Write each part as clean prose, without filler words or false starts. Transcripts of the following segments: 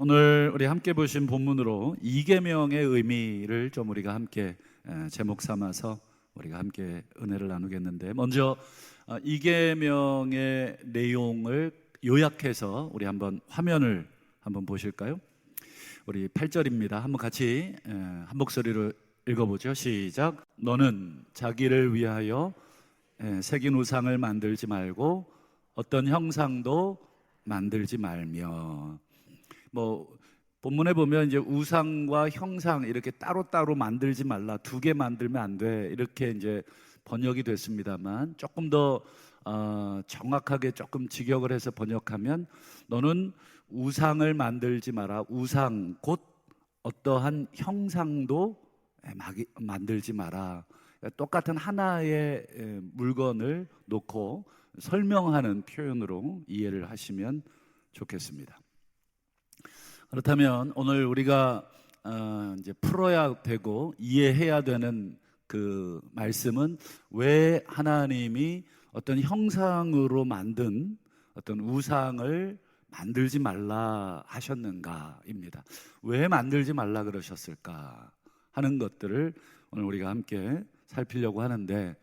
오늘 우리 함께 보신 본문으로 이계명의 의미를 좀 우리가 함께 제목 삼아서 우리가 함께 은혜를 나누겠는데, 먼저 이계명의 내용을 요약해서 우리 한번 화면을 한번 보실까요? 우리 8절입니다. 한번 같이 한 목소리로 읽어보죠. 시작. 너는 자기를 위하여 새긴 우상을 만들지 말고 어떤 형상도 만들지 말며. 본문에 보면 이제 우상과 형상 이렇게 따로따로 만들지 말라, 두 개 만들면 안 돼, 이렇게 이제 번역이 됐습니다만, 조금 더 정확하게 조금 직역을 해서 번역하면, 너는 우상을 만들지 마라. 우상 곧 어떠한 형상도 만들지 마라. 똑같은 하나의 물건을 놓고 설명하는 표현으로 이해를 하시면 좋겠습니다. 그렇다면 오늘 우리가 이제 풀어야 되고 이해해야 되는 그 말씀은, 왜 하나님이 어떤 형상으로 만든 어떤 우상을 만들지 말라 하셨는가입니다. 왜 만들지 말라 그러셨을까 하는 것들을 오늘 우리가 함께 살피려고 하는데,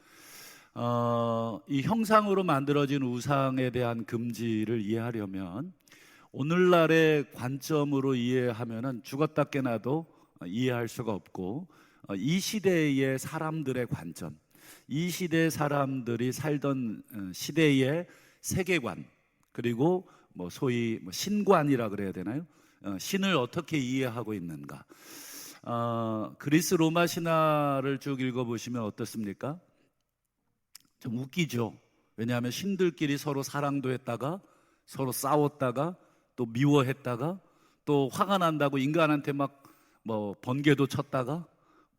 이 형상으로 만들어진 우상에 대한 금지를 이해하려면 오늘날의 관점으로 이해하면은 죽었다 깨나도 이해할 수가 없고, 이 시대의 사람들의 관점, 이 시대 사람들이 살던 시대의 세계관, 그리고 소위 신관이라 그래야 되나요? 신을 어떻게 이해하고 있는가. 그리스 로마 신화를 쭉 읽어보시면 어떻습니까? 좀 웃기죠. 왜냐하면 신들끼리 서로 사랑도 했다가 서로 싸웠다가 또 미워했다가 또 화가 난다고 인간한테 번개도 쳤다가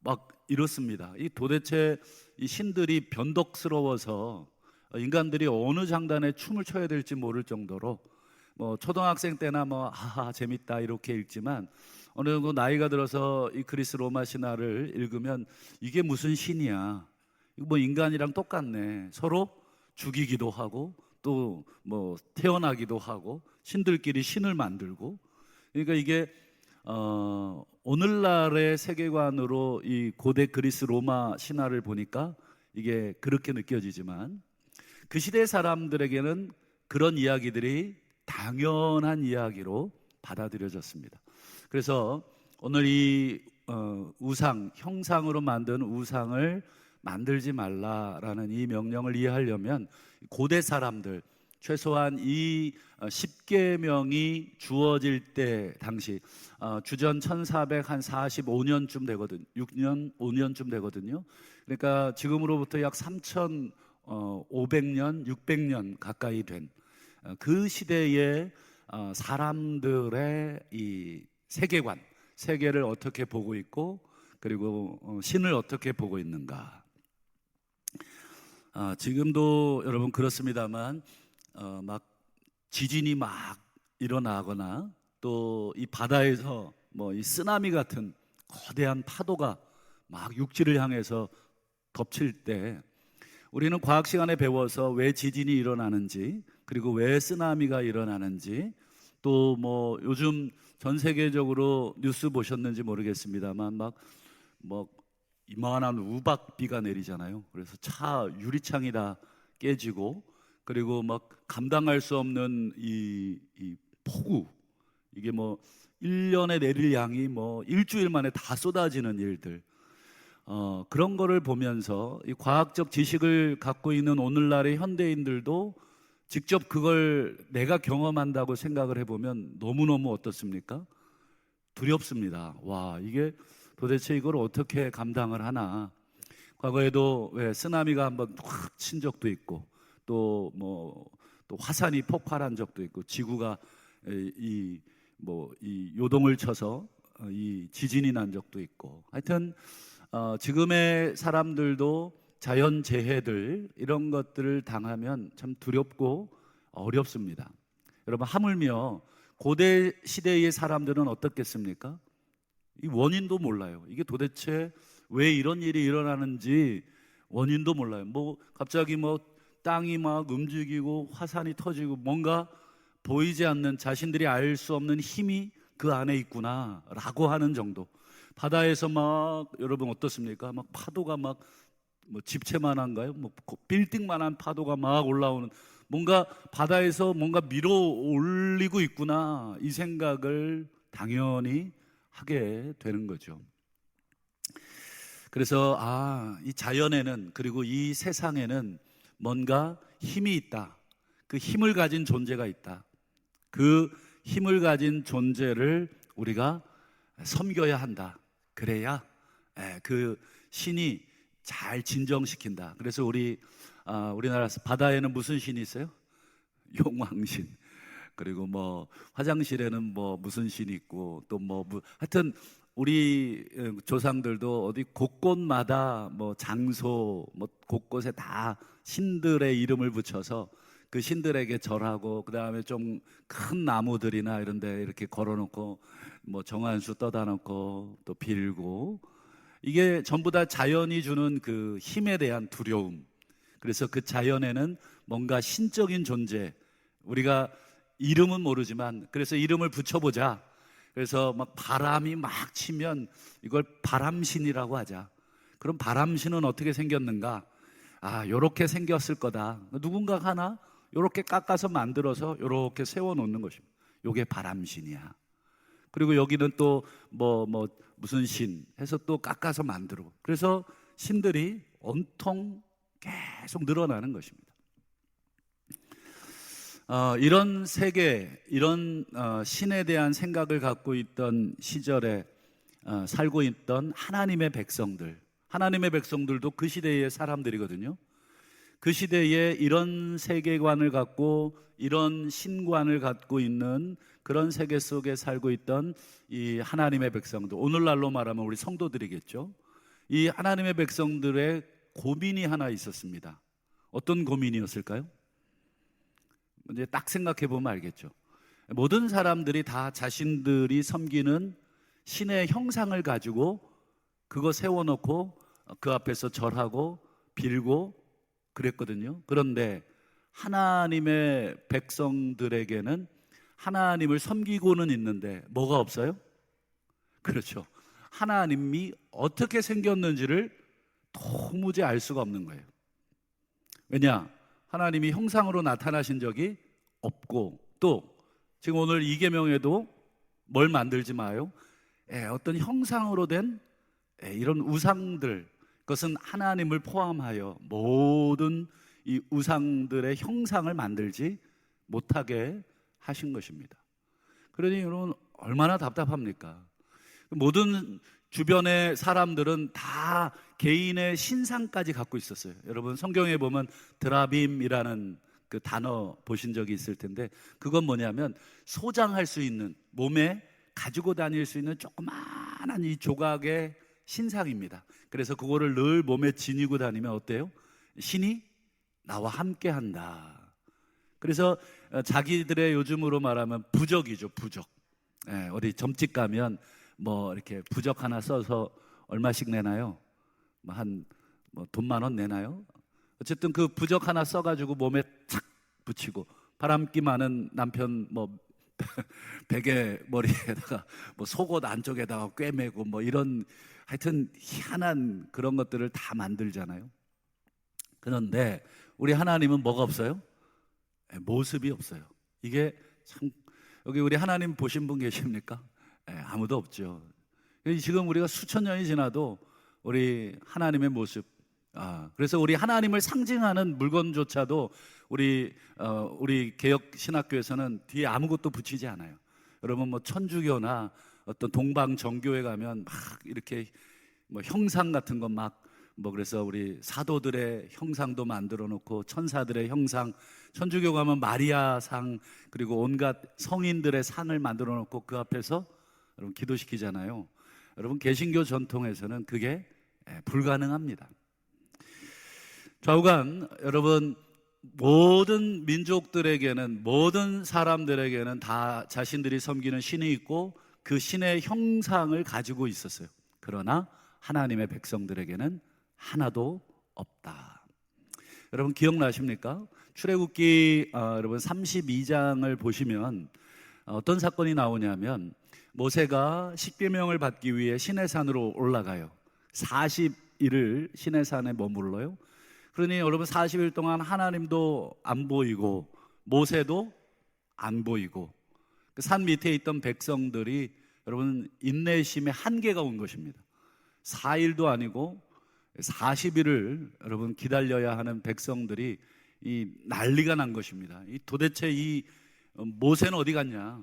막 이렇습니다. 이 도대체 이 신들이 변덕스러워서 인간들이 어느 장단에 춤을 춰야 될지 모를 정도로, 초등학생 때나 하하 재밌다 이렇게 읽지만, 어느 정도 나이가 들어서 이 그리스 로마 신화를 읽으면 이게 무슨 신이야, 이거 인간이랑 똑같네, 서로 죽이기도 하고 또 태어나기도 하고 신들끼리 신을 만들고. 그러니까 이게 오늘날의 세계관으로 이 고대 그리스 로마 신화를 보니까 이게 그렇게 느껴지지만, 그 시대 사람들에게는 그런 이야기들이 당연한 이야기로 받아들여졌습니다. 그래서 오늘 이 우상, 형상으로 만든 우상을 만들지 말라라는 이 명령을 이해하려면, 고대 사람들, 최소한 이 10계명이 주어질 때 당시 주전 1445년쯤 되거든요. 6년, 5년쯤 되거든요. 그러니까 지금으로부터 약 3500년, 600년 가까이 된 그 시대의 사람들의 이 세계관, 세계를 어떻게 보고 있고, 그리고 신을 어떻게 보고 있는가. 지금도 여러분 그렇습니다만, 지진이 일어나거나 또 이 바다에서 이 쓰나미 같은 거대한 파도가 육지를 향해서 덮칠 때, 우리는 과학 시간에 배워서 왜 지진이 일어나는지, 그리고 왜 쓰나미가 일어나는지, 또 요즘 전 세계적으로 뉴스 보셨는지 모르겠습니다만 이만한 우박비가 내리잖아요. 그래서 차 유리창이 다 깨지고, 그리고 감당할 수 없는 이 폭우, 이게 1년에 내릴 양이 일주일 만에 다 쏟아지는 일들, 그런 거를 보면서 이 과학적 지식을 갖고 있는 오늘날의 현대인들도 직접 그걸 내가 경험한다고 생각을 해보면 너무너무 어떻습니까? 두렵습니다. 와, 이게 도대체 이걸 어떻게 감당을 하나. 과거에도 왜 쓰나미가 한번 확 친 적도 있고, 또 화산이 폭발한 적도 있고, 지구가 이 요동을 쳐서 이 지진이 난 적도 있고, 하여튼 지금의 사람들도 자연재해들, 이런 것들을 당하면 참 두렵고 어렵습니다. 여러분, 하물며 고대 시대의 사람들은 어떻겠습니까? 이 원인도 몰라요. 이게 도대체 왜 이런 일이 일어나는지 원인도 몰라요. 갑자기 땅이 움직이고 화산이 터지고, 뭔가 보이지 않는, 자신들이 알 수 없는 힘이 그 안에 있구나라고 하는 정도. 바다에서 막 여러분 어떻습니까? 막 파도가 막 뭐 집채만한가요? 뭐 빌딩만한 파도가 막 올라오는, 뭔가 바다에서 뭔가 밀어 올리고 있구나, 이 생각을 당연히 하게 되는 거죠. 그래서 이 자연에는, 그리고 이 세상에는 뭔가 힘이 있다. 그 힘을 가진 존재가 있다. 그 힘을 가진 존재를 우리가 섬겨야 한다. 그래야 그 신이 잘 진정시킨다. 그래서 우리나라 바다에는 무슨 신이 있어요? 용왕신. 그리고 뭐 화장실에는 뭐 무슨 신이 있고, 또 하여튼 우리 조상들도 어디 곳곳마다 뭐 장소 뭐 곳곳에 다 신들의 이름을 붙여서 그 신들에게 절하고, 그 다음에 좀 큰 나무들이나 이런 데 이렇게 걸어놓고 뭐 정한수 떠다 놓고 또 빌고, 이게 전부 다 자연이 주는 그 힘에 대한 두려움. 그래서 그 자연에는 뭔가 신적인 존재, 우리가 이름은 모르지만 그래서 이름을 붙여보자. 그래서 막 바람이 막 치면 이걸 바람신이라고 하자. 그럼 바람신은 어떻게 생겼는가? 요렇게 생겼을 거다. 누군가 하나 요렇게 깎아서 만들어서 요렇게 세워놓는 것입니다. 요게 바람신이야. 그리고 여기는 또 무슨 신 해서 또 깎아서 만들고, 그래서 신들이 온통 계속 늘어나는 것입니다. 이런 세계, 이런 신에 대한 생각을 갖고 있던 시절에 살고 있던 하나님의 백성들도 그 시대의 사람들이거든요. 그 시대에 이런 세계관을 갖고, 이런 신관을 갖고 있는 그런 세계 속에 살고 있던 이 하나님의 백성들, 오늘날로 말하면 우리 성도들이겠죠. 이 하나님의 백성들의 고민이 하나 있었습니다. 어떤 고민이었을까요? 이제 딱 생각해 보면 알겠죠. 모든 사람들이 다 자신들이 섬기는 신의 형상을 가지고 그거 세워놓고 그 앞에서 절하고 빌고 그랬거든요. 그런데 하나님의 백성들에게는 하나님을 섬기고는 있는데 뭐가 없어요? 그렇죠. 하나님이 어떻게 생겼는지를 도무지 알 수가 없는 거예요. 왜냐? 하나님이 형상으로 나타나신 적이 없고, 또 지금 오늘 이 계명에도 뭘 만들지 마요. 어떤 형상으로 된 이런 우상들, 그것은 하나님을 포함하여 모든 이 우상들의 형상을 만들지 못하게 하신 것입니다. 그러니 여러분 얼마나 답답합니까? 모든 주변의 사람들은 다 개인의 신상까지 갖고 있었어요. 여러분 성경에 보면 드라빔이라는 그 단어 보신 적이 있을 텐데, 그건 뭐냐면 소장할 수 있는, 몸에 가지고 다닐 수 있는 조그마한 이 조각의 신상입니다. 그래서 그거를 늘 몸에 지니고 다니면 어때요? 신이 나와 함께 한다. 그래서 자기들의 요즘으로 말하면 부적이죠, 부적. 어디 점집 가면 뭐 이렇게 부적 하나 써서 얼마씩 내나요? 돈 10,000원 내나요? 어쨌든 그 부적 하나 써가지고 몸에 착 붙이고, 바람기 많은 남편 베개 머리에다가 속옷 안쪽에다가 꿰매고 이런, 하여튼 희한한 그런 것들을 다 만들잖아요. 그런데 우리 하나님은 뭐가 없어요? 모습이 없어요. 이게 참, 여기 우리 하나님 보신 분 계십니까? 아무도 없죠. 지금 우리가 수천 년이 지나도 우리 하나님의 모습, 그래서 우리 하나님을 상징하는 물건조차도 우리 개혁 신학교에서는 뒤에 아무것도 붙이지 않아요. 여러분 천주교나 어떤 동방 정교회 가면 막 이렇게 형상 같은 거 그래서 우리 사도들의 형상도 만들어 놓고, 천사들의 형상, 천주교 가면 마리아상, 그리고 온갖 성인들의 상을 만들어 놓고 그 앞에서 여러분 기도시키잖아요. 여러분 개신교 전통에서는 그게 불가능합니다. 좌우간 여러분, 모든 민족들에게는, 모든 사람들에게는 다 자신들이 섬기는 신이 있고 그 신의 형상을 가지고 있었어요. 그러나 하나님의 백성들에게는 하나도 없다. 여러분 기억나십니까? 출애굽기 여러분 32장을 보시면 어떤 사건이 나오냐면, 모세가 십계명을 받기 위해 시내산으로 올라가요. 40일을 시내산에 머물러요. 그러니 여러분 40일 동안 하나님도 안 보이고 모세도 안 보이고 그 산 밑에 있던 백성들이 여러분 인내심의 한계가 온 것입니다. 4일도 아니고 40일을 여러분 기다려야 하는 백성들이 이 난리가 난 것입니다. 이 도대체 이 모세는 어디 갔냐?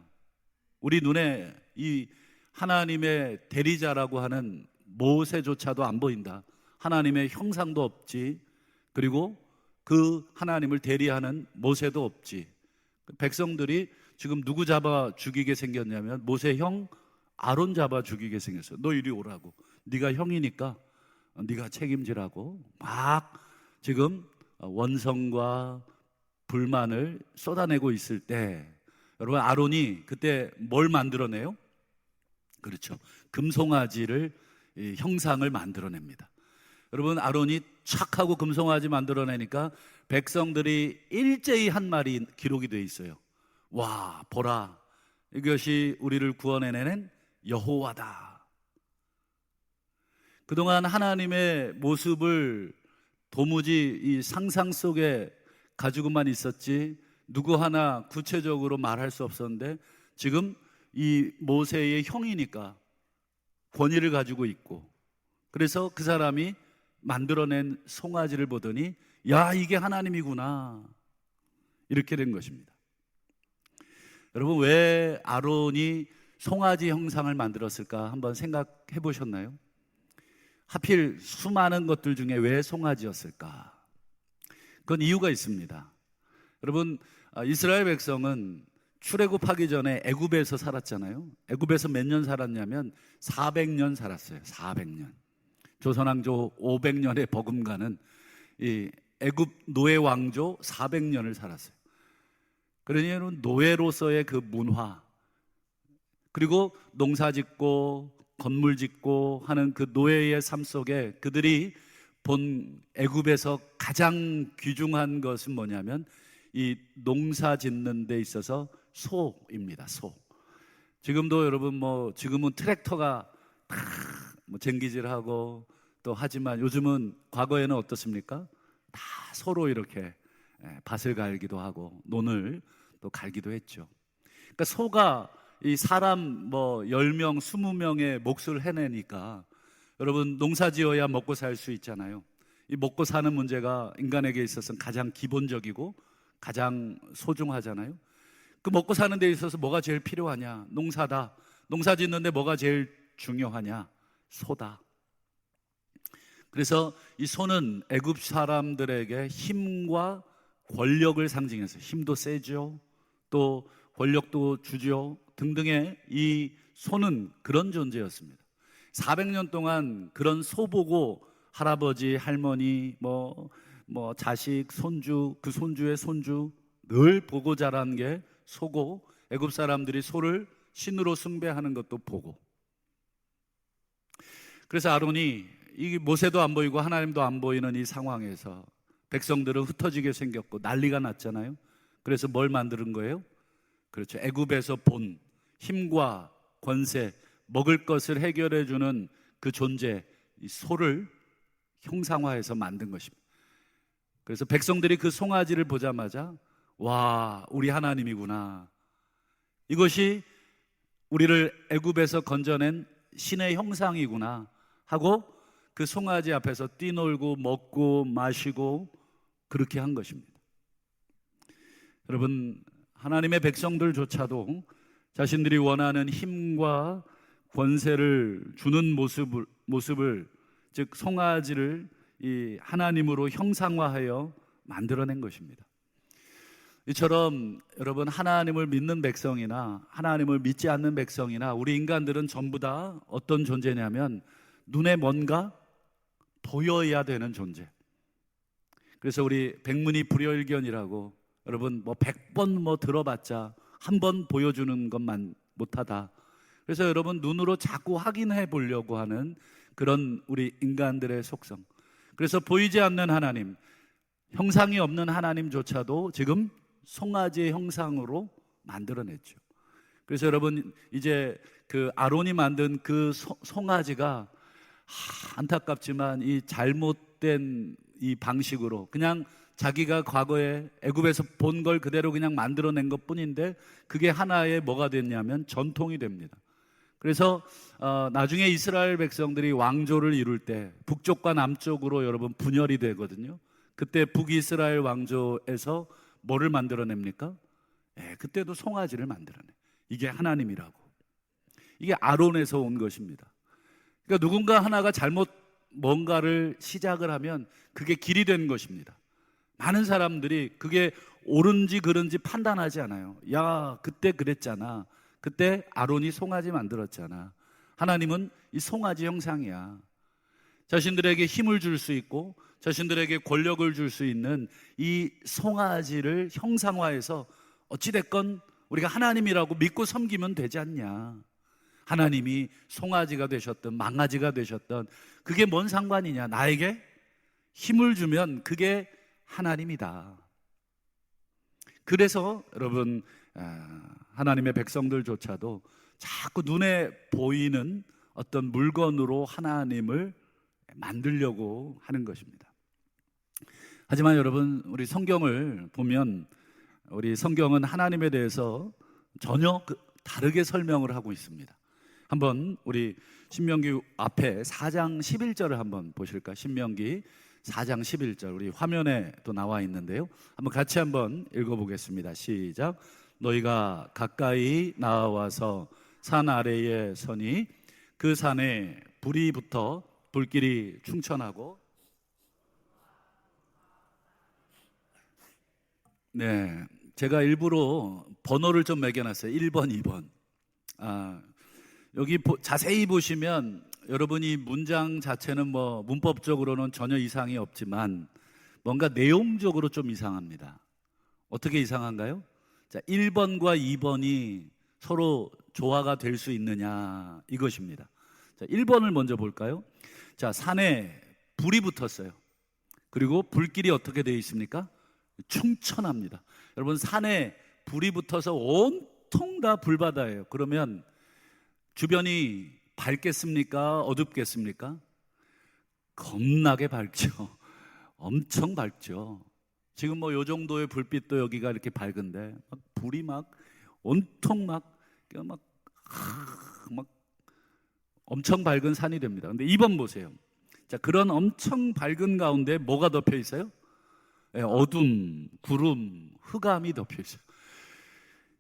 우리 눈에 이 하나님의 대리자라고 하는 모세조차도 안 보인다. 하나님의 형상도 없지. 그리고 그 하나님을 대리하는 모세도 없지. 백성들이 지금 누구 잡아 죽이게 생겼냐면 모세 형 아론 잡아 죽이게 생겼어요. 너 이리 오라고. 네가 형이니까 네가 책임지라고 막 지금 원성과 불만을 쏟아내고 있을 때 여러분 아론이 그때 뭘 만들어내요? 그렇죠. 금송아지를 형상을 만들어냅니다. 여러분 아론이 착 하고 금송아지 만들어내니까 백성들이 일제히 한 말이 기록이 되어 있어요. 와 보라 이것이 우리를 구원해내는 여호와다. 그동안 하나님의 모습을 도무지 이 상상 속에 가지고만 있었지 누구 하나 구체적으로 말할 수 없었는데 지금 이 모세의 형이니까 권위를 가지고 있고 그래서 그 사람이 만들어낸 송아지를 보더니 야 이게 하나님이구나 이렇게 된 것입니다. 여러분 왜 아론이 송아지 형상을 만들었을까 한번 생각해 보셨나요? 하필 수많은 것들 중에 왜 송아지였을까? 그건 이유가 있습니다. 여러분 이스라엘 백성은 출애굽하기 전에 애굽에서 살았잖아요. 애굽에서 몇 년 살았냐면 400년 살았어요. 400년. 조선왕조 500년의 버금가는 이 애굽 노예 왕조 400년을 살았어요. 그러니 노예로서의 그 문화 그리고 농사 짓고 건물 짓고 하는 그 노예의 삶 속에 그들이 본 애굽에서 가장 귀중한 것은 뭐냐면 이 농사 짓는 데 있어서 소입니다. 소. 지금도 여러분 지금은 트랙터가 뭐 쟁기질하고 또 하지만 요즘은 과거에는 어떻습니까? 다 소로 이렇게 밭을 갈기도 하고 논을 또 갈기도 했죠. 그러니까 소가 이 사람 10명, 20명의 몫을 해내니까 여러분 농사 지어야 먹고 살 수 있잖아요. 이 먹고 사는 문제가 인간에게 있어서는 가장 기본적이고 가장 소중하잖아요. 그 먹고 사는 데 있어서 뭐가 제일 필요하냐? 농사다. 농사 짓는데 뭐가 제일 중요하냐? 소다. 그래서 이 소는 애굽 사람들에게 힘과 권력을 상징해서 힘도 세죠. 또 권력도 주죠. 등등의 이 소는 그런 존재였습니다. 400년 동안 그런 소 보고 할아버지, 할머니, 자식, 손주, 그 손주의 손주 늘 보고 자란 게 소고 애굽 사람들이 소를 신으로 숭배하는 것도 보고 그래서 아론이 이 모세도 안 보이고 하나님도 안 보이는 이 상황에서 백성들은 흩어지게 생겼고 난리가 났잖아요. 그래서 뭘 만드는 거예요? 그렇죠. 애굽에서 본 힘과 권세, 먹을 것을 해결해 주는 그 존재, 이 소를 형상화해서 만든 것입니다. 그래서 백성들이 그 송아지를 보자마자 와, 우리 하나님이구나. 이것이 우리를 애굽에서 건져낸 신의 형상이구나 하고 그 송아지 앞에서 뛰놀고 먹고 마시고 그렇게 한 것입니다. 여러분, 하나님의 백성들조차도 자신들이 원하는 힘과 권세를 주는 모습을 즉 송아지를 이 하나님으로 형상화하여 만들어낸 것입니다. 이처럼 여러분 하나님을 믿는 백성이나 하나님을 믿지 않는 백성이나 우리 인간들은 전부 다 어떤 존재냐면 눈에 뭔가 보여야 되는 존재. 그래서 우리 백문이 불여일견이라고 여러분 100번 들어봤자 한 번 보여주는 것만 못하다. 그래서 여러분 눈으로 자꾸 확인해 보려고 하는 그런 우리 인간들의 속성. 그래서 보이지 않는 하나님, 형상이 없는 하나님조차도 지금 송아지의 형상으로 만들어냈죠. 그래서 여러분 이제 그 아론이 만든 그 송아지가 안타깝지만 이 잘못된 이 방식으로 그냥 자기가 과거에 애굽에서 본 걸 그대로 그냥 만들어낸 것 뿐인데 그게 하나의 뭐가 됐냐면 전통이 됩니다. 그래서 나중에 이스라엘 백성들이 왕조를 이룰 때 북쪽과 남쪽으로 여러분 분열이 되거든요. 그때 북이스라엘 왕조에서 뭐를 만들어냅니까? 그때도 송아지를 만들어내. 이게 하나님이라고. 이게 아론에서 온 것입니다. 그러니까 누군가 하나가 잘못 뭔가를 시작을 하면 그게 길이 된 것입니다. 많은 사람들이 그게 옳은지 그른지 판단하지 않아요. 야, 그때 그랬잖아. 그때 아론이 송아지 만들었잖아. 하나님은 이 송아지 형상이야. 자신들에게 힘을 줄 수 있고 자신들에게 권력을 줄 수 있는 이 송아지를 형상화해서 어찌됐건 우리가 하나님이라고 믿고 섬기면 되지 않냐. 하나님이 송아지가 되셨든 망아지가 되셨든 그게 뭔 상관이냐. 나에게 힘을 주면 그게 하나님이다. 그래서 여러분 하나님의 백성들조차도 자꾸 눈에 보이는 어떤 물건으로 하나님을 만들려고 하는 것입니다. 하지만 여러분 우리 성경을 보면 우리 성경은 하나님에 대해서 전혀 다르게 설명을 하고 있습니다. 한번 우리 신명기 앞에 4장 11절을 한번 보실까요? 신명기 4장 11절 우리 화면에 또 나와 있는데요. 한번 같이 한번 읽어보겠습니다. 시작. 너희가 가까이 나와서 산 아래에 서니 그 산에 불이 붙어 불길이 충천하고 네, 제가 일부러 번호를 좀 매겨놨어요. 1번, 2번. 여기 자세히 보시면 여러분이 문장 자체는 뭐 문법적으로는 전혀 이상이 없지만 뭔가 내용적으로 좀 이상합니다. 어떻게 이상한가요? 자, 1번과 2번이 서로 조화가 될 수 있느냐 이것입니다. 자, 1번을 먼저 볼까요? 자, 산에 불이 붙었어요. 그리고 불길이 어떻게 되어 있습니까? 충천합니다. 여러분 산에 불이 붙어서 온통 다 불바다예요. 그러면 주변이 밝겠습니까? 어둡겠습니까? 겁나게 밝죠. 엄청 밝죠. 지금 뭐 요 정도의 불빛도 여기가 이렇게 밝은데 막 불이 막 온통 막 엄청 밝은 산이 됩니다. 근데 2번 보세요. 자, 그런 엄청 밝은 가운데 뭐가 덮여 있어요? 어둠, 구름, 흑암이 덮여 있어요.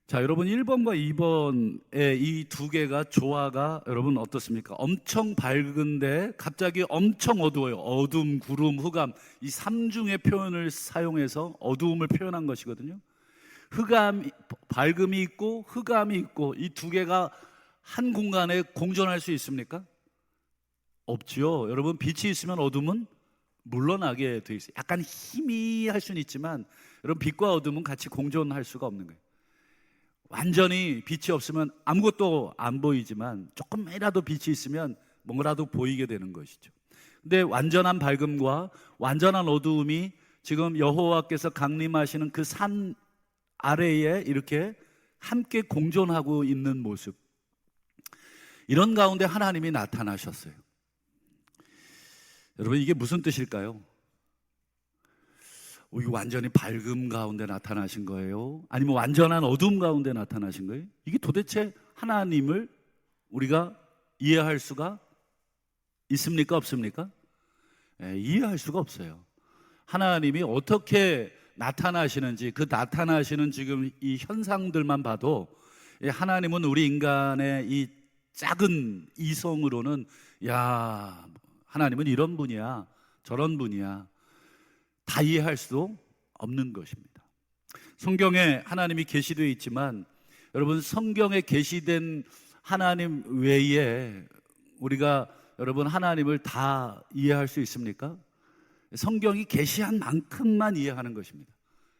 자, 여러분 1번과 2번의 이 두 개가 조화가 여러분 어떻습니까? 엄청 밝은데 갑자기 엄청 어두워요. 어둠, 구름, 흑암 이 삼중의 표현을 사용해서 어두움을 표현한 것이거든요. 밝음이 있고 흑암이 있고 이 두 개가 한 공간에 공존할 수 있습니까? 없지요. 여러분 빛이 있으면 어둠은 물러나게 돼 있어요. 약간 희미할 수는 있지만 여러분 빛과 어둠은 같이 공존할 수가 없는 거예요. 완전히 빛이 없으면 아무것도 안 보이지만 조금이라도 빛이 있으면 뭔가라도 보이게 되는 것이죠. 근데 완전한 밝음과 완전한 어두움이 지금 여호와께서 강림하시는 그 산 아래에 이렇게 함께 공존하고 있는 모습, 이런 가운데 하나님이 나타나셨어요. 여러분 이게 무슨 뜻일까요? 이거 완전히 밝음 가운데 나타나신 거예요? 아니면 완전한 어둠 가운데 나타나신 거예요? 이게 도대체 하나님을 우리가 이해할 수가 있습니까? 없습니까? 이해할 수가 없어요. 하나님이 어떻게 나타나시는지 그 나타나시는 지금 이 현상들만 봐도 하나님은 우리 인간의 이 작은 이성으로는 야, 하나님은 이런 분이야, 저런 분이야 다 이해할 수도 없는 것입니다. 성경에 하나님이 계시되어 있지만 여러분 성경에 계시된 하나님 외에 우리가 여러분 하나님을 다 이해할 수 있습니까? 성경이 계시한 만큼만 이해하는 것입니다.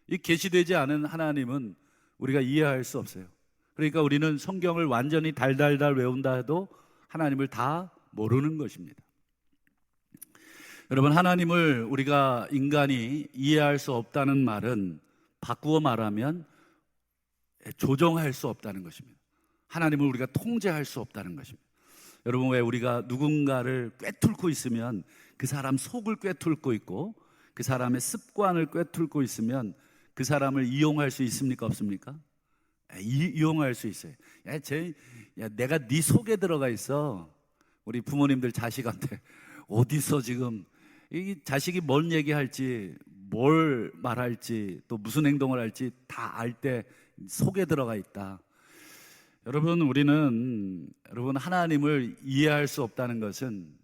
이 계시되지 않은 하나님은 우리가 이해할 수 없어요. 그러니까 우리는 성경을 완전히 달달달 외운다 해도 하나님을 다 모르는 것입니다. 여러분 하나님을 우리가 인간이 이해할 수 없다는 말은 바꾸어 말하면 조정할 수 없다는 것입니다. 하나님을 우리가 통제할 수 없다는 것입니다. 여러분, 왜 우리가 누군가를 꿰뚫고 있으면 그 사람 속을 꿰뚫고 있고 그 사람의 습관을 꿰뚫고 있으면 그 사람을 이용할 수 있습니까? 없습니까? 이용할 수 있어요. 내가 네 속에 들어가 있어. 우리 부모님들 자식한테 어디서 지금 이 자식이 뭔 얘기할지, 뭘 말할지, 또 무슨 행동을 할지 다 알 때 속에 들어가 있다. 여러분, 여러분, 하나님을 이해할 수 없다는 것은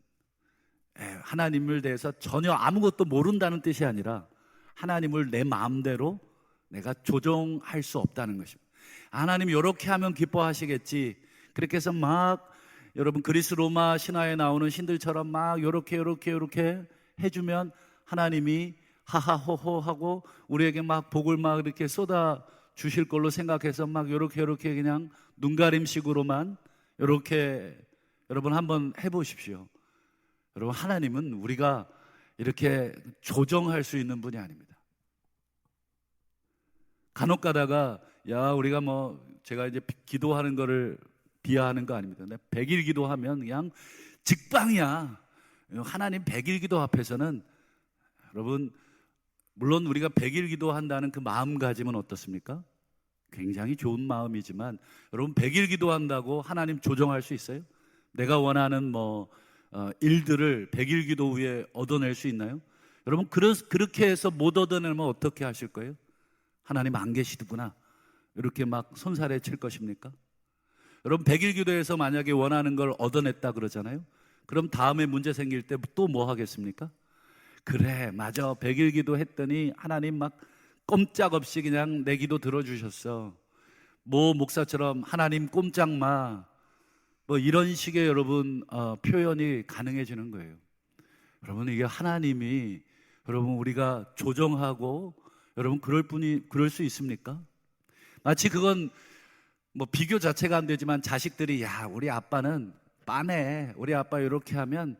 하나님을 대해서 전혀 아무것도 모른다는 뜻이 아니라 하나님을 내 마음대로 내가 조정할 수 없다는 것입니다. 하나님 이렇게 하면 기뻐하시겠지. 그렇게 해서 막 여러분 그리스 로마 신화에 나오는 신들처럼 막 요렇게 해주면 하나님이 하하호호 하고 우리에게 막 복을 막 이렇게 쏟아 주실 걸로 생각해서 막 요렇게 그냥 눈가림식으로만 요렇게 여러분 한번 해보십시오. 여러분, 하나님은 우리가 이렇게 조정할 수 있는 분이 아닙니다. 간혹 가다가 우리가 제가 이제 기도하는 거를 비하하는 거 아닙니다. 100일 기도하면 그냥 직방이야. 하나님 100일 기도 앞에서는 여러분, 물론 우리가 100일 기도한다는 그 마음가짐은 어떻습니까? 굉장히 좋은 마음이지만 여러분, 100일 기도한다고 하나님 조정할 수 있어요? 내가 원하는 일들을 100일 기도 후에 얻어낼 수 있나요? 여러분, 그렇게 해서 못 얻어내면 어떻게 하실 거예요? 하나님 안 계시구나 이렇게 막 손살에 칠 것입니까? 여러분, 100일 기도에서 만약에 원하는 걸 얻어냈다 그러잖아요. 그럼 다음에 문제 생길 때 또 뭐 하겠습니까? 그래, 맞아, 100일 기도 했더니 하나님 막 꼼짝없이 그냥 내 기도 들어주셨어. 목사처럼 하나님 꼼짝마, 이런 식의 여러분 표현이 가능해지는 거예요. 여러분, 이게 하나님이 여러분 우리가 조정하고 여러분 그럴 수 있습니까? 마치 그건 비교 자체가 안 되지만 자식들이 우리 아빠는 빠네, 우리 아빠 이렇게 하면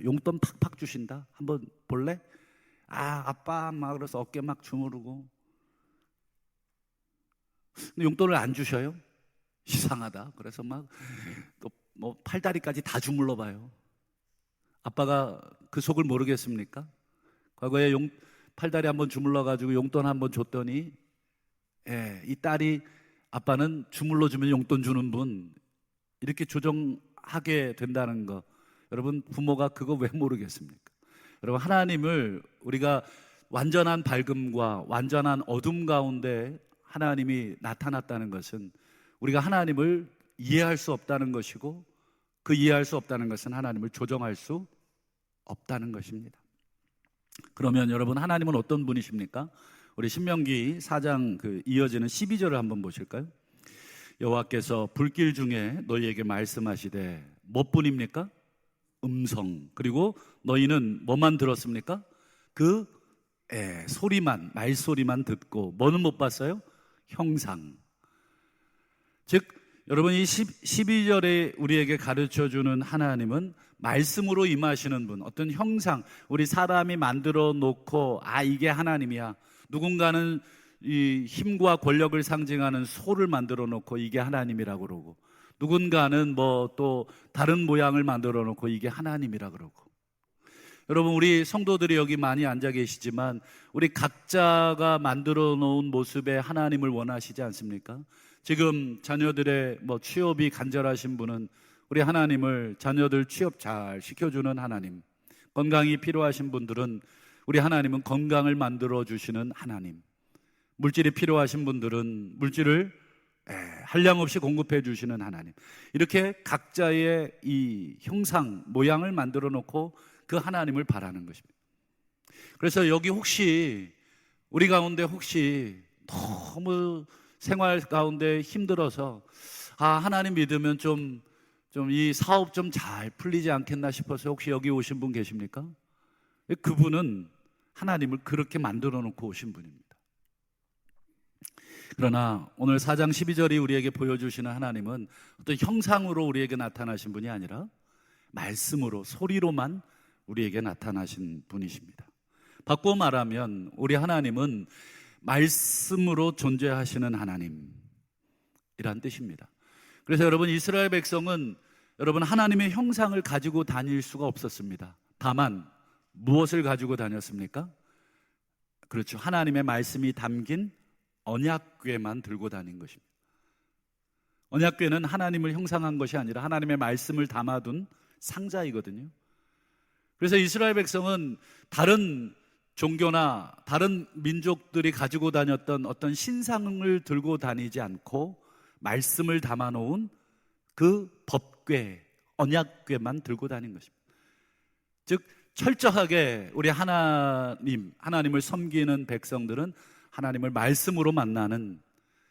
용돈 팍팍 주신다, 한번 볼래? 아빠 막 그래서 어깨 막 주무르고. 근데 용돈을 안 주셔요? 이상하다. 그래서 막 또 팔다리까지 다 주물러 봐요. 아빠가 그 속을 모르겠습니까? 과거에 팔다리 한번 주물러 가지고 용돈 한번 줬더니 이 딸이 아빠는 주물러 주면 용돈 주는 분, 이렇게 조정하게 된다는 거, 여러분 부모가 그거 왜 모르겠습니까? 여러분, 하나님을 우리가 완전한 밝음과 완전한 어둠 가운데 하나님이 나타났다는 것은 우리가 하나님을 이해할 수 없다는 것이고, 그 이해할 수 없다는 것은 하나님을 조정할 수 없다는 것입니다. 그러면 여러분, 하나님은 어떤 분이십니까? 우리 신명기 4장 이어지는 12절을 한번 보실까요? 여호와께서 불길 중에 너희에게 말씀하시되 뭐뿐입니까? 음성. 그리고 너희는 뭐만 들었습니까? 소리만, 말소리만 듣고 뭐는 못 봤어요? 형상. 즉 여러분, 이 12절에 우리에게 가르쳐주는 하나님은 말씀으로 임하시는 분, 어떤 형상, 우리 사람이 만들어 놓고 이게 하나님이야. 누군가는 이 힘과 권력을 상징하는 소를 만들어 놓고 이게 하나님이라고 그러고, 누군가는 또 다른 모양을 만들어 놓고 이게 하나님이라 그러고. 여러분, 우리 성도들이 여기 많이 앉아 계시지만 우리 각자가 만들어 놓은 모습에 하나님을 원하시지 않습니까? 지금 자녀들의 취업이 간절하신 분은 우리 하나님을 자녀들 취업 잘 시켜주는 하나님, 건강이 필요하신 분들은 우리 하나님은 건강을 만들어 주시는 하나님, 물질이 필요하신 분들은 물질을 한량없이 공급해 주시는 하나님, 이렇게 각자의 이 형상, 모양을 만들어 놓고 그 하나님을 바라는 것입니다. 그래서 여기 혹시 우리 가운데 혹시 너무 생활 가운데 힘들어서 하나님 믿으면 좀 이 사업 좀 잘 풀리지 않겠나 싶어서 혹시 여기 오신 분 계십니까? 그분은 하나님을 그렇게 만들어 놓고 오신 분입니다. 그러나 오늘 4장 12절이 우리에게 보여주시는 하나님은 어떤 형상으로 우리에게 나타나신 분이 아니라 말씀으로, 소리로만 우리에게 나타나신 분이십니다. 바꿔 말하면 우리 하나님은 말씀으로 존재하시는 하나님이란 뜻입니다. 그래서 여러분, 이스라엘 백성은 여러분 하나님의 형상을 가지고 다닐 수가 없었습니다. 다만 무엇을 가지고 다녔습니까? 그렇죠. 하나님의 말씀이 담긴 언약궤만 들고 다닌 것입니다. 언약궤는 하나님을 형상한 것이 아니라 하나님의 말씀을 담아둔 상자이거든요. 그래서 이스라엘 백성은 다른 종교나 다른 민족들이 가지고 다녔던 어떤 신상을 들고 다니지 않고 말씀을 담아놓은 그 법궤, 언약궤만 들고 다닌 것입니다. 즉 철저하게 우리 하나님을 섬기는 백성들은 하나님을 말씀으로 만나는,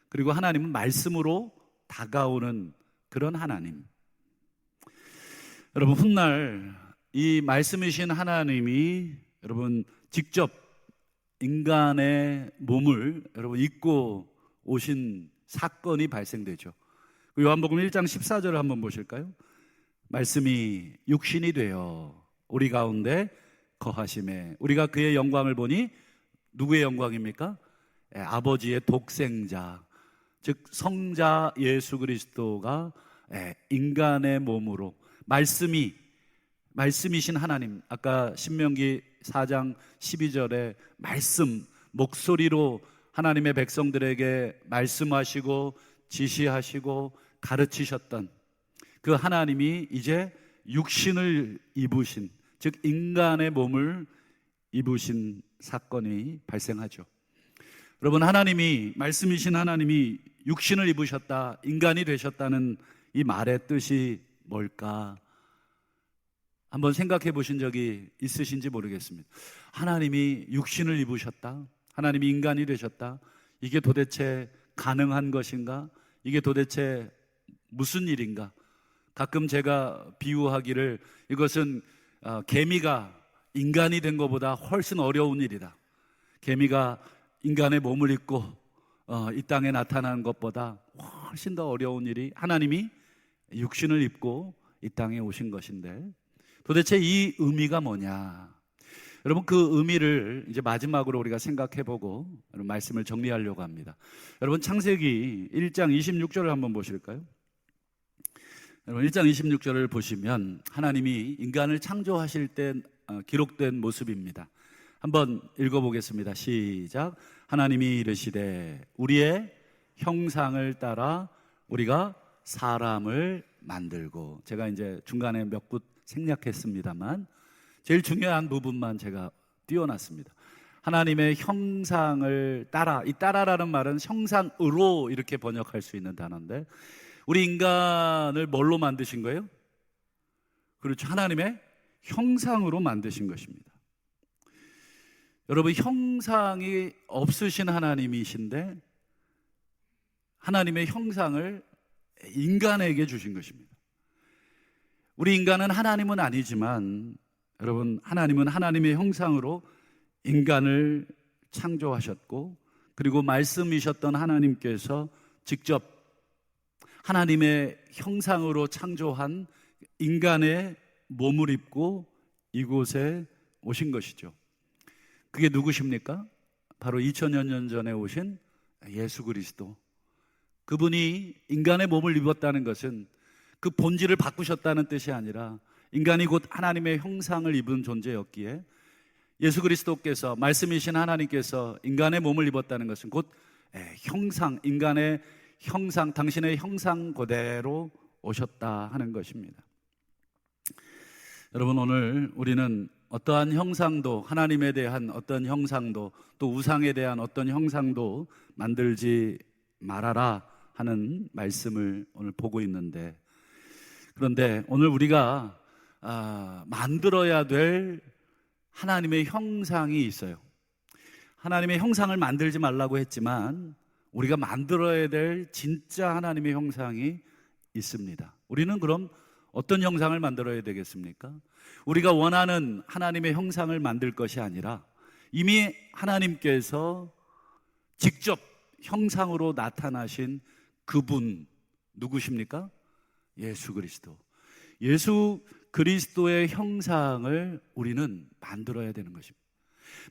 그리고 하나님은 말씀으로 다가오는 그런 하나님. 여러분, 훗날 이 말씀이신 하나님이 여러분 직접 인간의 몸을 여러분 입고 오신 사건이 발생되죠. 요한복음 1장 14절을 한번 보실까요? 말씀이 육신이 되어 우리 가운데 거하심에 우리가 그의 영광을 보니, 누구의 영광입니까? 아버지의 독생자, 즉 성자 예수 그리스도가 인간의 몸으로, 말씀이신 하나님, 아까 신명기 4장 12절에 말씀, 목소리로 하나님의 백성들에게 말씀하시고 지시하시고 가르치셨던 그 하나님이 이제 육신을 입으신, 즉 인간의 몸을 입으신 사건이 발생하죠. 여러분, 말씀이신 하나님이 육신을 입으셨다, 인간이 되셨다는 이 말의 뜻이 뭘까? 한번 생각해 보신 적이 있으신지 모르겠습니다. 하나님이 육신을 입으셨다, 하나님이 인간이 되셨다, 이게 도대체 가능한 것인가? 이게 도대체 무슨 일인가? 가끔 제가 비유하기를, 이것은 개미가 인간이 된 것보다 훨씬 어려운 일이다. 개미가 인간의 몸을 입고 이 땅에 나타나는 것보다 훨씬 더 어려운 일이 하나님이 육신을 입고 이 땅에 오신 것인데, 도대체 이 의미가 뭐냐? 여러분, 그 의미를 이제 마지막으로 우리가 생각해보고 말씀을 정리하려고 합니다. 여러분, 창세기 1장 26절을 한번 보실까요? 여러분, 1장 26절을 보시면 하나님이 인간을 창조하실 때 기록된 모습입니다. 한번 읽어보겠습니다. 시작. 하나님이 이르시되 우리의 형상을 따라 우리가 사람을 만들고, 제가 이제 중간에 몇 굿 생략했습니다만 제일 중요한 부분만 제가 띄워놨습니다. 하나님의 형상을 따라, 이 따라라는 말은 형상으로 이렇게 번역할 수 있는 단어인데, 우리 인간을 뭘로 만드신 거예요? 그렇죠. 하나님의 형상으로 만드신 것입니다. 여러분, 형상이 없으신 하나님이신데 하나님의 형상을 인간에게 주신 것입니다. 우리 인간은 하나님은 아니지만 여러분, 하나님은 하나님의 형상으로 인간을 창조하셨고, 그리고 말씀이셨던 하나님께서 직접 하나님의 형상으로 창조한 인간의 몸을 입고 이곳에 오신 것이죠. 그게 누구십니까? 바로 2000여 년 전에 오신 예수 그리스도. 그분이 인간의 몸을 입었다는 것은 그 본질을 바꾸셨다는 뜻이 아니라 인간이 곧 하나님의 형상을 입은 존재였기에, 예수 그리스도께서, 말씀이신 하나님께서 인간의 몸을 입었다는 것은 곧 형상, 인간의 형상, 당신의 형상 그대로 오셨다 하는 것입니다. 여러분, 오늘 우리는 어떠한 형상도, 하나님에 대한 어떤 형상도, 또 우상에 대한 어떤 형상도 만들지 말아라 하는 말씀을 오늘 보고 있는데, 그런데 오늘 우리가 만들어야 될 하나님의 형상이 있어요. 하나님의 형상을 만들지 말라고 했지만 우리가 만들어야 될 진짜 하나님의 형상이 있습니다. 우리는 그럼 어떤 형상을 만들어야 되겠습니까? 우리가 원하는 하나님의 형상을 만들 것이 아니라 이미 하나님께서 직접 형상으로 나타나신 그분, 누구십니까? 예수 그리스도. 예수 그리스도의 형상을 우리는 만들어야 되는 것입니다.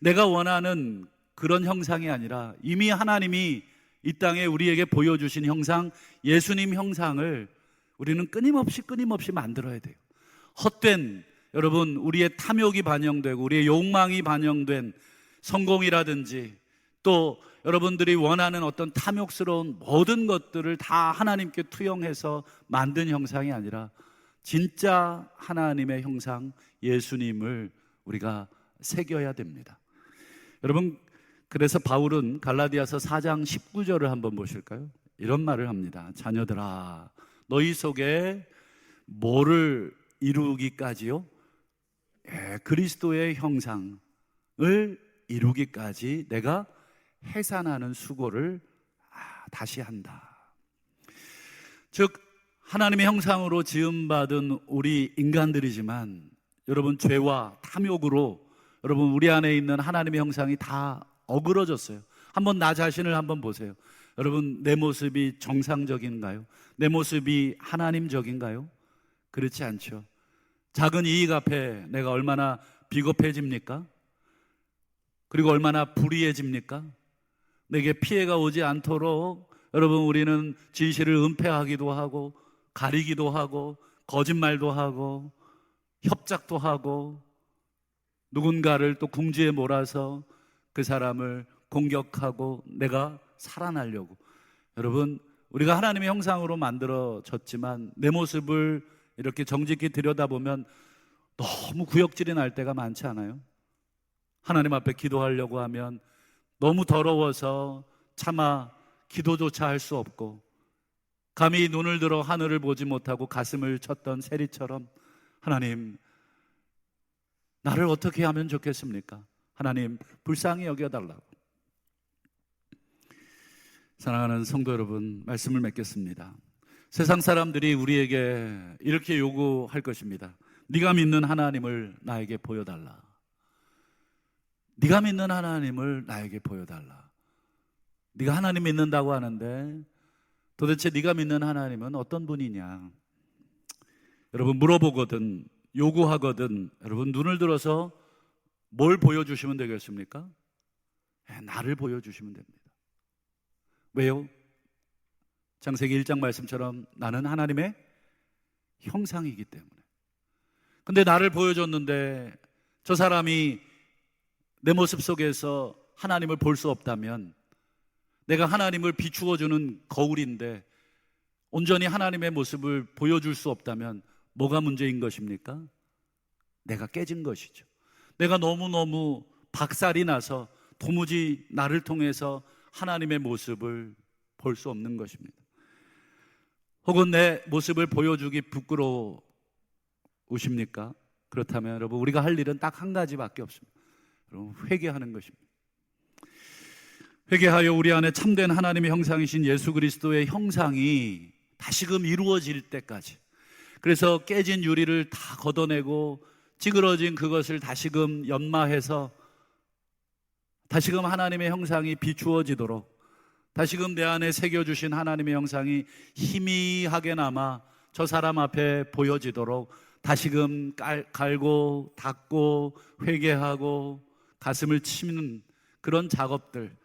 내가 원하는 그런 형상이 아니라 이미 하나님이 이 땅에 우리에게 보여주신 형상, 예수님 형상을 우리는 끊임없이 만들어야 돼요. 헛된, 여러분, 우리의 탐욕이 반영되고 우리의 욕망이 반영된 성공이라든지 또 여러분들이 원하는 어떤 탐욕스러운 모든 것들을 다 하나님께 투영해서 만든 형상이 아니라 진짜 하나님의 형상, 예수님을 우리가 새겨야 됩니다. 여러분, 그래서 바울은 갈라디아서 4장 19절을 한번 보실까요? 이런 말을 합니다. 자녀들아, 너희 속에 뭐를 이루기까지요? 그리스도의 형상을 이루기까지 내가 해산하는 수고를 다시 한다. 즉 하나님의 형상으로 지음받은 우리 인간들이지만 여러분, 죄와 탐욕으로 여러분 우리 안에 있는 하나님의 형상이 다 어그러졌어요. 한번 나 자신을 한번 보세요. 여러분, 내 모습이 정상적인가요? 내 모습이 하나님적인가요? 그렇지 않죠. 작은 이익 앞에 내가 얼마나 비겁해집니까? 그리고 얼마나 불의해집니까? 내게 피해가 오지 않도록 여러분, 우리는 진실을 은폐하기도 하고 가리기도 하고 거짓말도 하고 협작도 하고 누군가를 또 궁지에 몰아서 그 사람을 공격하고 내가 살아나려고. 여러분, 우리가 하나님의 형상으로 만들어졌지만 내 모습을 이렇게 정직히 들여다보면 너무 구역질이 날 때가 많지 않아요? 하나님 앞에 기도하려고 하면 너무 더러워서 차마 기도조차 할 수 없고, 감히 눈을 들어 하늘을 보지 못하고 가슴을 쳤던 세리처럼, 하나님, 나를 어떻게 하면 좋겠습니까? 하나님, 불쌍히 여겨달라고. 사랑하는 성도 여러분, 말씀을 맺겠습니다. 세상 사람들이 우리에게 이렇게 요구할 것입니다. 네가 믿는 하나님을 나에게 보여달라. 네가 믿는 하나님을 나에게 보여달라. 네가 하나님 믿는다고 하는데 도대체 네가 믿는 하나님은 어떤 분이냐? 여러분, 물어보거든, 요구하거든, 여러분 눈을 들어서 뭘 보여주시면 되겠습니까? 나를 보여주시면 됩니다. 왜요? 창세기 1장 말씀처럼 나는 하나님의 형상이기 때문에. 근데 나를 보여줬는데 저 사람이 내 모습 속에서 하나님을 볼 수 없다면, 내가 하나님을 비추어주는 거울인데 온전히 하나님의 모습을 보여줄 수 없다면 뭐가 문제인 것입니까? 내가 깨진 것이죠. 내가 너무너무 박살이 나서 도무지 나를 통해서 하나님의 모습을 볼 수 없는 것입니다. 혹은 내 모습을 보여주기 부끄러우십니까? 그렇다면 여러분, 우리가 할 일은 딱 한 가지밖에 없습니다. 여러분, 회개하는 것입니다. 회개하여 우리 안에 참된 하나님의 형상이신 예수 그리스도의 형상이 다시금 이루어질 때까지, 그래서 깨진 유리를 다 걷어내고 찌그러진 그것을 다시금 연마해서 다시금 하나님의 형상이 비추어지도록, 다시금 내 안에 새겨주신 하나님의 형상이 희미하게 남아 저 사람 앞에 보여지도록 다시금 갈고 닦고 회개하고 가슴을 치는 그런 작업들,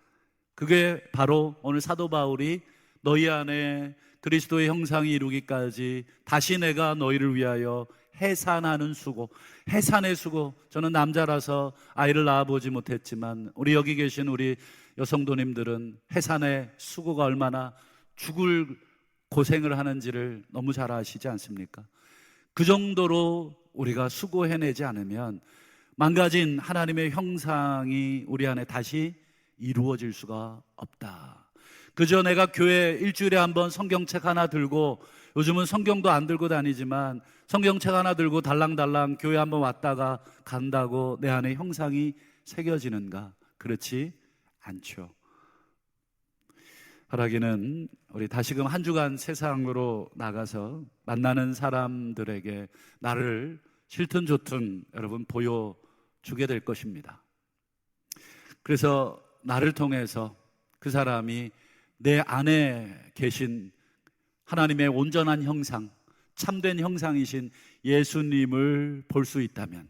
그게 바로 오늘 사도 바울이 너희 안에 그리스도의 형상이 이루기까지 다시 내가 너희를 위하여 해산하는 수고, 해산의 수고. 저는 남자라서 아이를 낳아보지 못했지만 우리 여기 계신 우리 여성도님들은 해산의 수고가 얼마나 죽을 고생을 하는지를 너무 잘 아시지 않습니까? 그 정도로 우리가 수고해내지 않으면 망가진 하나님의 형상이 우리 안에 다시 이루어질 수가 없다. 그저 내가 교회 일주일에 한번 성경책 하나 들고, 요즘은 성경도 안 들고 다니지만 성경책 하나 들고 달랑달랑 교회 한번 왔다가 간다고 내 안에 형상이 새겨지는가? 그렇지 않죠. 바라기는 우리 다시금 한 주간 세상으로 나가서 만나는 사람들에게 나를 싫든 좋든 여러분 보여주게 될 것입니다. 그래서 나를 통해서 그 사람이 내 안에 계신 하나님의 온전한 형상, 참된 형상이신 예수님을 볼 수 있다면,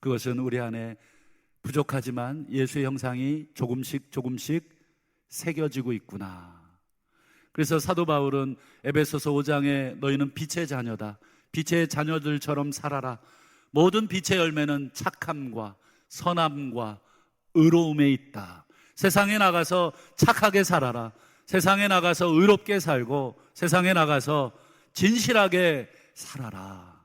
그것은 우리 안에 부족하지만 예수의 형상이 조금씩 새겨지고 있구나. 그래서 사도 바울은 에베소서 5장에 너희는 빛의 자녀다, 빛의 자녀들처럼 살아라. 모든 빛의 열매는 착함과 선함과 의로움에 있다. 세상에 나가서 착하게 살아라. 세상에 나가서 의롭게 살고 세상에 나가서 진실하게 살아라.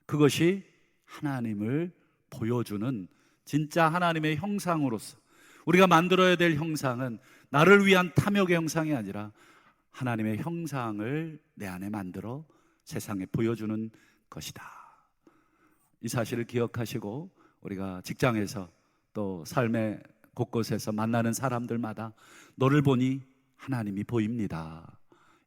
그것이 하나님을 보여주는 진짜 하나님의 형상으로서, 우리가 만들어야 될 형상은 나를 위한 탐욕의 형상이 아니라 하나님의 형상을 내 안에 만들어 세상에 보여주는 것이다. 이 사실을 기억하시고 우리가 직장에서 또 삶의 곳곳에서 만나는 사람들마다 너를 보니 하나님이 보입니다.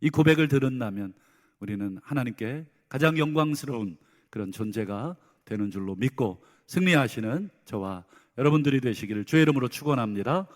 이 고백을 들은다면 우리는 하나님께 가장 영광스러운 그런 존재가 되는 줄로 믿고 승리하시는 저와 여러분들이 되시기를 주의 이름으로 축원합니다.